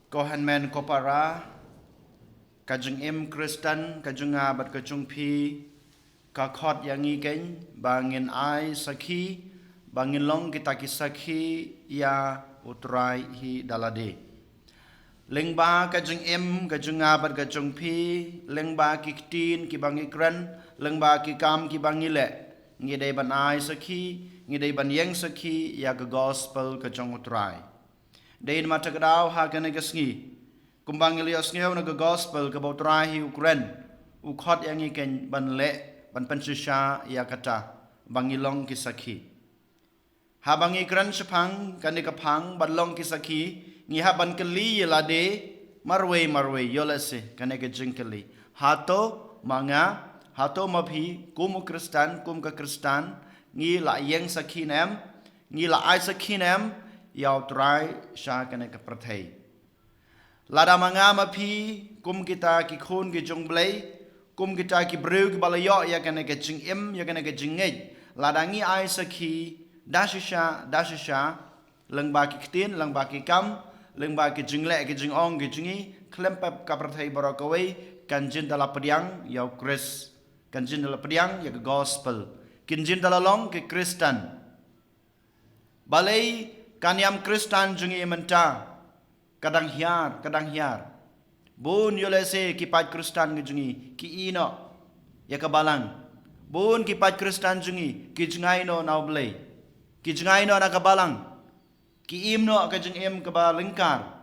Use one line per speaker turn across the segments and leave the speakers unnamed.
Kohan men kopara kajeng im Kristen kajeng ngabat kajeng pi kakot yang iken bangin ai sakhi bangin long kita kisakhi ya utrai hi dalade lengba kajeng im kajeng ngabat kajeng pi lengba kiktin ki bangi kran lengba ki kam ki bangi le ngidai ban ai sakhi ngidai ban yang sakhi ya ke gospel kajeng utrai Dain mata kedau ha kena kesngi kumbang ilios ngeu na gospel ke bautrai Ukraine ukhot yang iken ban le ban pensisha ya kata bangilong kisaki ha bangi kran sepang kan kapang ban long kisaki ngi ha ban keli lade marwe yolese kan ke jingkeli hato manga hato mapi kum Kristen kum ke Kristen ngi la yang saki nem ngi la ai saki nem yau trai sha kena ke perthai lada mangama pi kum kita ki khun ki jong blai kum kita ki breu ki balayo ya kena ke jing im ya kena ke jing ngej lada ngi ai sakhi dashisha lengba ki ktin lengba ki kam lengba ki jing le ki jing ong ki jingi klempap ka perthai barakawai kanjin dala pediang yau kris kanjin dala pediang ya ke gospel kinjin dala long ki Kristen balai kaniam Kristen jungi menta kadang hiar bun yolese kipat Kristen jungi ki ino ya kabalang bun kipat Kristen jungi ki jungaino naublay ki jungaino na kabalang ki imno ka jung im kabalingkar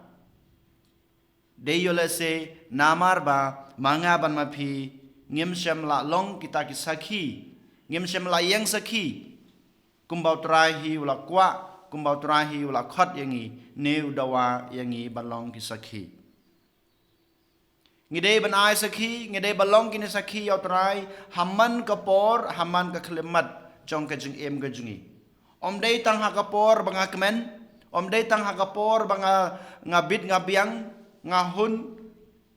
de yolese namar ba mangaban mapi ngimsem la long kita ki sakhi ngimsem la yang sakhi kumbau trahi ula kwa kumbau terahi ula khot yangi neu dawa yangi balong ki sakhi ngidei ban ai sakhi ngidei balong kini sakhi yau terai hamman kapor hamman ka khlemat jong ka jing em ga jungi om dei tang ha kapor banga kemen om dei tang ha kapor banga ngabit ngabiang ngahun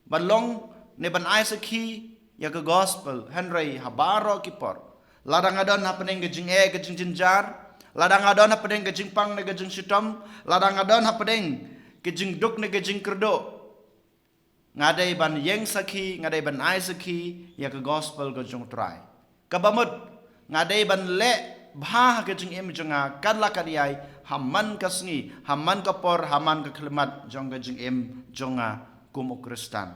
balong ne ban ai sakhi ya ka gospel henry habaro kipor ladang adon happening ga jing ga jing jinjar ladang adon hapedeng ke jing pang ne ke jing sitom ladang adon hapedeng ke jing duk ne ke jing kerdo ngadai ban yeng sakhi ngadai ban ai sakhi ya ke gospel ke jong trai kabamut ngadai ban le bha ke jing em jonga kadla kadiai hamman kasngi hamman kapor hamman ke klemat jong ke jing em jonga kum Kristen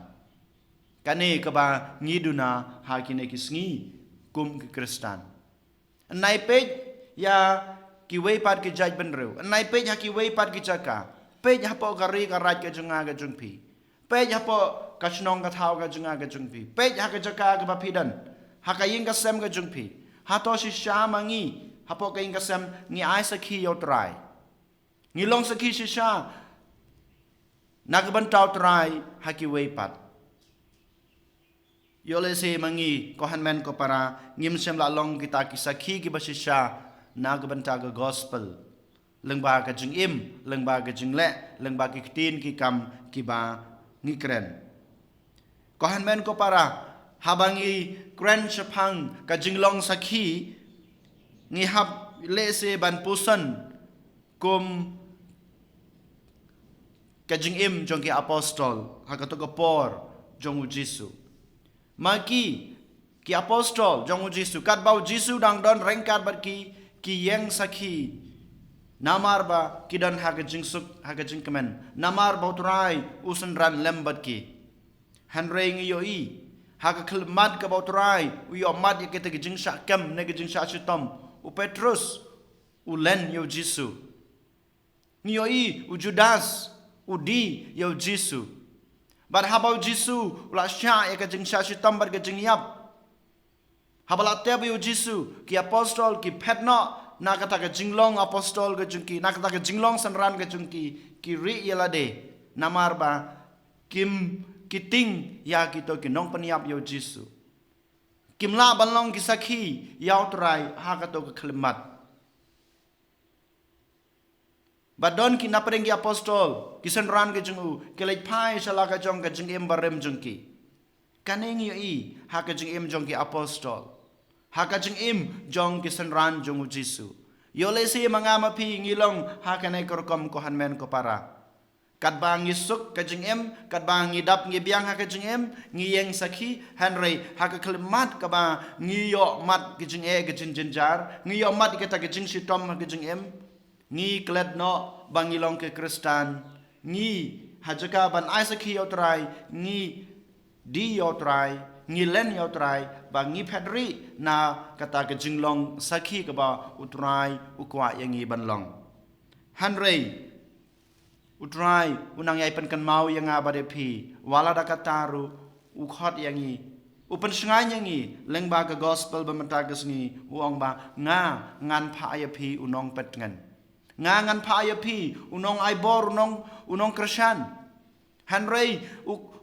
kane kaba ngiduna hakine kisngi kum ke Kristen nai pej ya ki wei pat ki jaj benreu nai pej ha ki wei pat ki chaka pej ha po gari ka raj ka junga ka jungpi pej ha po ka snong ka thau ka junga ka jungpi pej ha ka chaka ka bapidan ha ka ying ka sem ka jungpi ha to si sha mangi ha po ka ying ka sem ngi ai sakhi yo trai ngi long sakhi si sha na ka ban tau trai ha ki wei pat yo le se mangi ko han men ko para ngim sem la long kita ki sakhi ki basisha nagbanta ga gospel lengba ka jing im lengba ka jing le lengba ki tin ki kam ki ba ngi kren ko han men ko para habangi kren chapang ka jing long sakhi ngi hab le se ban pusan kum ka jing im jong ki apostol ha ka to ko por jong Jisu maki ki apostol jong Jisu kat bau Jisu dang don rengkat bat ki yang sakhi namar ba kidan haga jingsuk haga jingkemen namar bautrai usan ran lembat ki hanreng yo i haga kelmat ka bautrai uyo mat yakete jing syakam ne jing syachitom u Petrus u len yo Jisu yo i u Judas u di yo Jisu bar habau Jisu ula sya yak jing syachitom bar jing yap habala tebe yo Jisu ki apostol ki petno na kata ka jinglong apostol ka jungki na kata ka jinglong sanran ka jungki ki ri yelade namar ba kim kiting ya kito ki nong paniap yo Jisu kimla balong ki sakhi yaw trai ha ka to ka khlemat badon ki napreng ki apostol ki sanran ka jungu ki lej phai sala ka jong ka jing em barem jungki kaneng yo i ha ka jing em jong ki apostol haka jing im jong kisan ran jong Jisu yole si mangama pi ngilong haka nay korkom ko hanmen ko para kat bang ngi suk ka jing em kat bang ngi dap ngi biang ha ka jing em ngi yeng sakhi hanrei ha ka kelmat ka ba ngi yo mat ka jing e ka jing jinjar ngi yo mat ka ta ka jing sitom ha ka jing em ngi klet no bang ngi long ke kristan ngi ha jaka ban ai sakhi yo trai ngi di yo trai ngi len yo trai ba ngi phadri na kata ka jing long sakhi ka ba utrai ukwa yang ngi ban long hanrei utrai unang yai pen kan mau yang abade pi wala da kataru ukhot yang ngi upen sngai yang ngi leng ba ka gospel ba mata ka sngi uang ba nga ngan pha ya pi unong pet ngan nga ngan pha ya pi unong ai bor unong krishan hanrei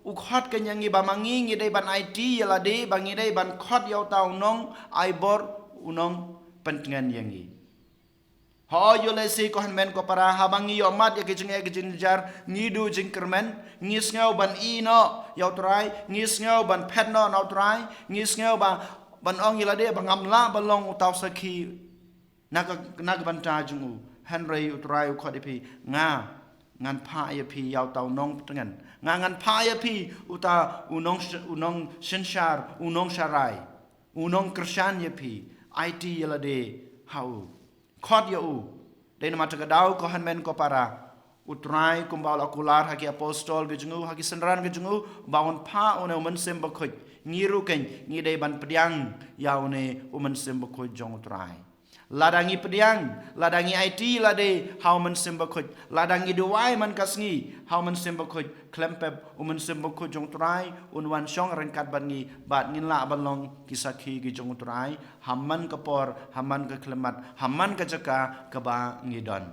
ukhot kan yang ngi ba mangi ngi dei ban IT yala de bangi dei ban khot yau ta unong ai bor unong pen ngan yang ngi ho yo le si ko men ko para habangi yo mat ya kijing jar ngidu jing kermen ngis ngau ban i no yo trai ngis ngau ban pet no no trai ngis ngau ban ong yila de bangam la balong utaw sakhi nak ban ta jungu henry utrai ko de pi nga ngan pha ya pi yaw taw nong tengan nga ngan pha ya pi uta unong shenshar unong sharai unong krishan ya pi IT yila de hau khot ya u den mata kadau ko hanmen ko para utrai kumbal akular haki apostol ge jungu haki senran ge jungu bawon pha one umen sem bakhoj ngiru ken ngi dei ban pediang yaune umen sem bakhoj jong utrai ladangi pediang ladangi IT lade how men sem bakhoj ladangi duai man kasngi how men sem bakhoj klempep umen sem bakhoj jong utrai unwan shong rengkat ban ngi bat ngin la balong kisakhi ge jong utrai hamman kapor hamman ke klemat hamman ke jaka ke ba ngidon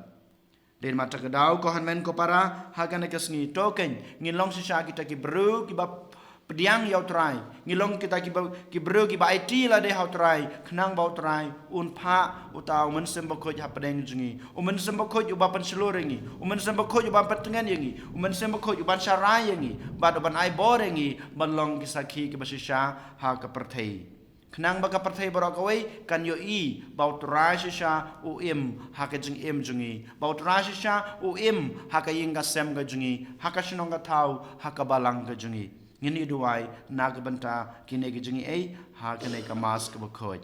den mata kedau ko hanmen ko para hagan ke sngi token ngin long sisa kita ki bru ki ba pediang yau trai ngilong kita ki bru ki ba IT la de hau trai khnang bau trai un pha utau men sem bakhoj ha pedeng jungi umen sem bakhoj uba pan selurengi umen sem bakhoj uba patengan yangi umen sem bakhoj uban sarai yangi bad uban ai borengi balong kisakhi ki basisha ha ka perthei khnang ba ka perthei borokawai kan yo i bau trai shisha u im ha ka jing im jungi bau trai shisha u im ha ka yinga sem ga jungi ha ka shinong ga thau ha ka balang ga jungi ngini duai nagbanta kine gi jingi ei ha kene ka mas ka bakhoj